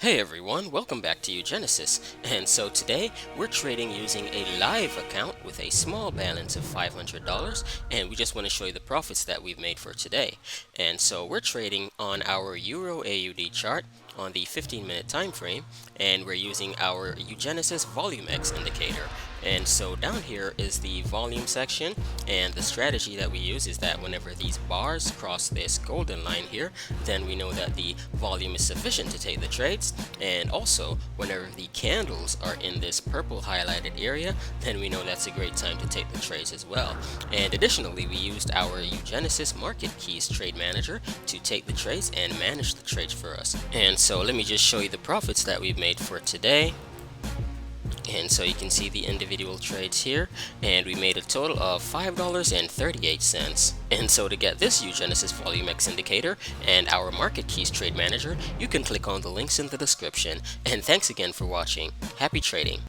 Hey everyone, welcome back to uGenesys. And so today we're trading using a live account with a small balance of $500, and we just want to show you the profits that we've made for today. And so we're trading on our Euro AUD chart on the 15-minute time frame, and we're using our uGenesys volume X indicator. And so down here is the volume section, and the strategy that we use is that whenever these bars cross this golden line here, then we know that the volume is sufficient to take the trades. And also whenever the candles are in this purple highlighted area, then we know that's a great time to take the trades as well. And additionally, we used our uGenesys market keys trade manager to take the trades and manage the trades for us. And so let me just show you the profits that we've made for today. And so you can see the individual trades here, and we made a total of $5.38. And so to get this uGenesys Volume X indicator and our Market Keys Trade Manager, you can click on the links in the description. And thanks again for watching. Happy trading!